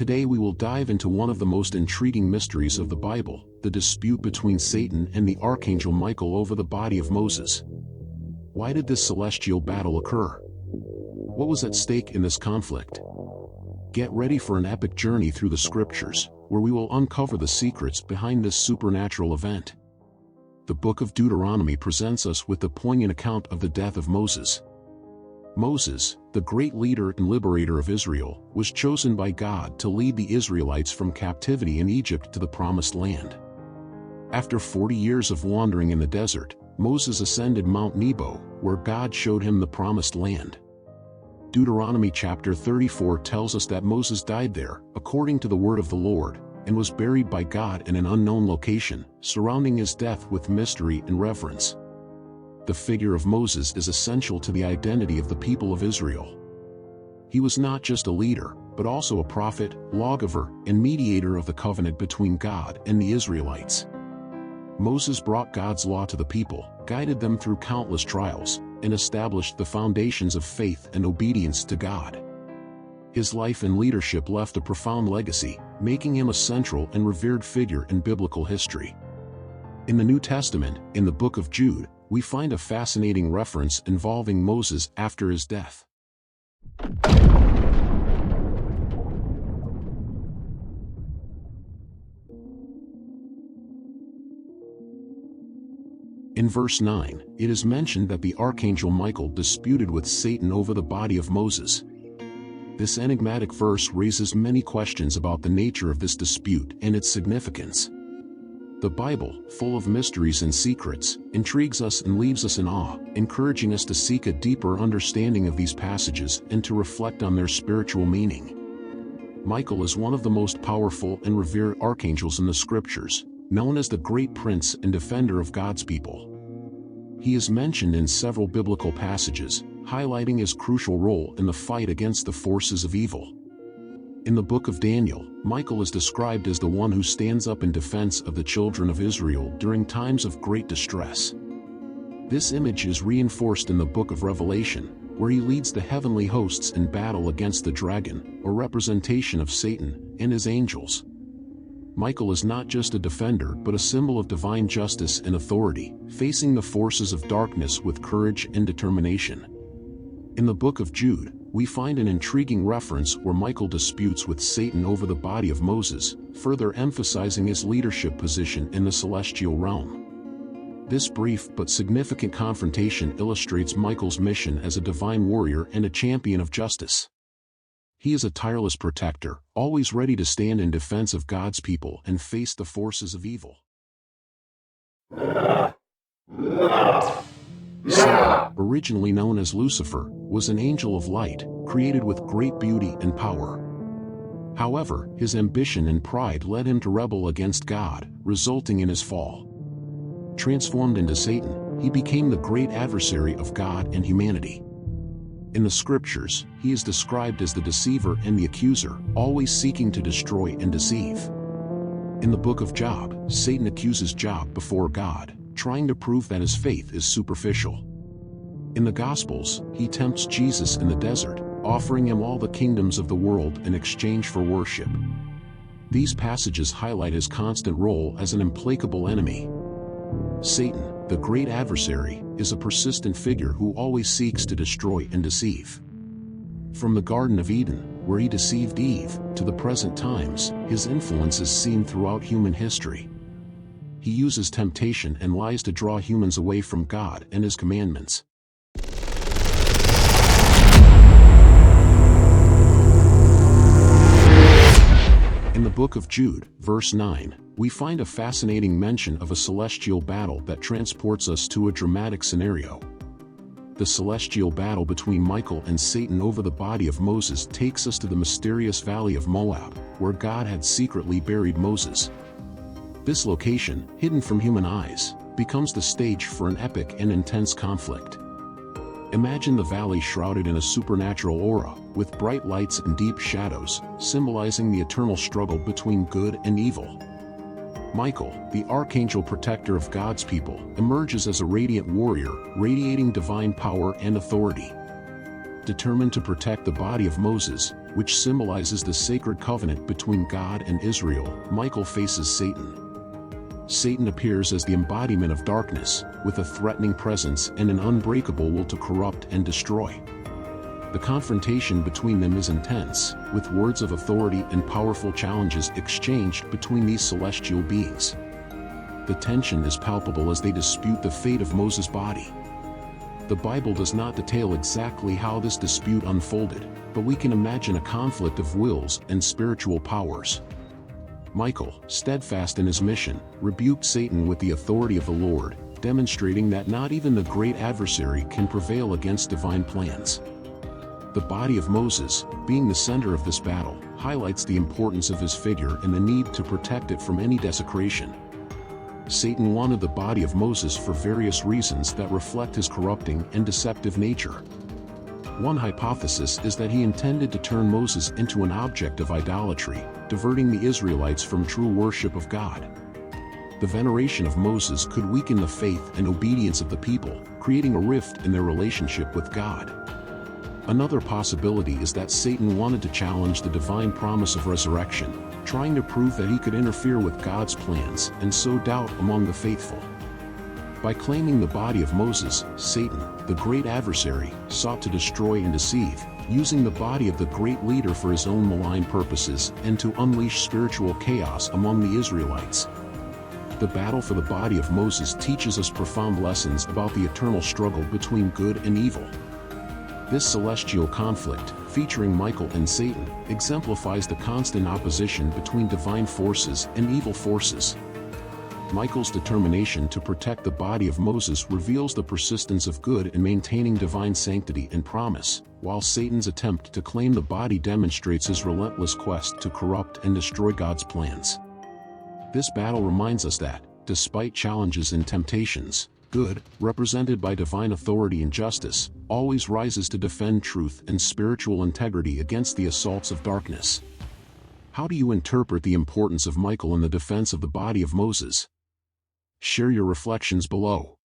today we will dive into one of the most intriguing mysteries of the Bible, the dispute between Satan and the Archangel Michael over the body of Moses. Why did this celestial battle occur? What was at stake in this conflict? Get ready for an epic journey through the scriptures, where we will uncover the secrets behind this supernatural event. The book of Deuteronomy presents us with the poignant account of the death of Moses. Moses, the great leader and liberator of Israel, was chosen by God to lead the Israelites from captivity in Egypt to the Promised Land. After 40 years of wandering in the desert, Moses ascended Mount Nebo, where God showed him the Promised Land. Deuteronomy chapter 34 tells us that Moses died there, according to the word of the Lord, and was buried by God in an unknown location, surrounding his death with mystery and reverence. The figure of Moses is essential to the identity of the people of Israel. He was not just a leader, but also a prophet, lawgiver, and mediator of the covenant between God and the Israelites. Moses brought God's law to the people, guided them through countless trials, and established the foundations of faith and obedience to God. His life and leadership left a profound legacy, making him a central and revered figure in biblical history. In the New Testament, in the book of Jude, we find a fascinating reference involving Moses after his death. In verse 9, it is mentioned that the Archangel Michael disputed with Satan over the body of Moses. This enigmatic verse raises many questions about the nature of this dispute and its significance. The Bible, full of mysteries and secrets, intrigues us and leaves us in awe, encouraging us to seek a deeper understanding of these passages and to reflect on their spiritual meaning. Michael is one of the most powerful and revered archangels in the scriptures, known as the great prince and defender of God's people. He is mentioned in several biblical passages, highlighting his crucial role in the fight against the forces of evil. In the book of Daniel, Michael is described as the one who stands up in defense of the children of Israel during times of great distress. This image is reinforced in the book of Revelation, where he leads the heavenly hosts in battle against the dragon, a representation of Satan, and his angels. Michael is not just a defender but a symbol of divine justice and authority, facing the forces of darkness with courage and determination. In the book of Jude, we find an intriguing reference where Michael disputes with Satan over the body of Moses, further emphasizing his leadership position in the celestial realm. This brief but significant confrontation illustrates Michael's mission as a divine warrior and a champion of justice. He is a tireless protector, always ready to stand in defense of God's people and face the forces of evil. Satan, originally known as Lucifer, was an angel of light, created with great beauty and power. However, his ambition and pride led him to rebel against God, resulting in his fall. Transformed into Satan, he became the great adversary of God and humanity. In the scriptures, he is described as the deceiver and the accuser, always seeking to destroy and deceive. In the book of Job, Satan accuses Job before God, trying to prove that his faith is superficial. In the Gospels, he tempts Jesus in the desert, offering him all the kingdoms of the world in exchange for worship. These passages highlight his constant role as an implacable enemy. Satan, the great adversary, is a persistent figure who always seeks to destroy and deceive. From the Garden of Eden, where he deceived Eve, to the present times, his influence is seen throughout human history. He uses temptation and lies to draw humans away from God and his commandments. In the book of Jude, verse 9, we find a fascinating mention of a celestial battle that transports us to a dramatic scenario. The celestial battle between Michael and Satan over the body of Moses takes us to the mysterious valley of Moab, where God had secretly buried Moses. This location, hidden from human eyes, becomes the stage for an epic and intense conflict. Imagine the valley shrouded in a supernatural aura, with bright lights and deep shadows, symbolizing the eternal struggle between good and evil. Michael, the archangel protector of God's people, emerges as a radiant warrior, radiating divine power and authority. Determined to protect the body of Moses, which symbolizes the sacred covenant between God and Israel, Michael faces Satan. Satan appears as the embodiment of darkness, with a threatening presence and an unbreakable will to corrupt and destroy. The confrontation between them is intense, with words of authority and powerful challenges exchanged between these celestial beings. The tension is palpable as they dispute the fate of Moses' body. The Bible does not detail exactly how this dispute unfolded, but we can imagine a conflict of wills and spiritual powers. Michael, steadfast in his mission, rebuked Satan with the authority of the Lord, demonstrating that not even the great adversary can prevail against divine plans. The body of Moses, being the center of this battle, highlights the importance of his figure and the need to protect it from any desecration. Satan wanted the body of Moses for various reasons that reflect his corrupting and deceptive nature. One hypothesis is that he intended to turn Moses into an object of idolatry, diverting the Israelites from true worship of God. The veneration of Moses could weaken the faith and obedience of the people, creating a rift in their relationship with God. Another possibility is that Satan wanted to challenge the divine promise of resurrection, trying to prove that he could interfere with God's plans and sow doubt among the faithful. By claiming the body of Moses, Satan, the great adversary, sought to destroy and deceive, using the body of the great leader for his own malign purposes and to unleash spiritual chaos among the Israelites. The battle for the body of Moses teaches us profound lessons about the eternal struggle between good and evil. This celestial conflict, featuring Michael and Satan, exemplifies the constant opposition between divine forces and evil forces. Michael's determination to protect the body of Moses reveals the persistence of good in maintaining divine sanctity and promise, while Satan's attempt to claim the body demonstrates his relentless quest to corrupt and destroy God's plans. This battle reminds us that, despite challenges and temptations, good, represented by divine authority and justice, always rises to defend truth and spiritual integrity against the assaults of darkness. How do you interpret the importance of Michael in the defense of the body of Moses? Share your reflections below.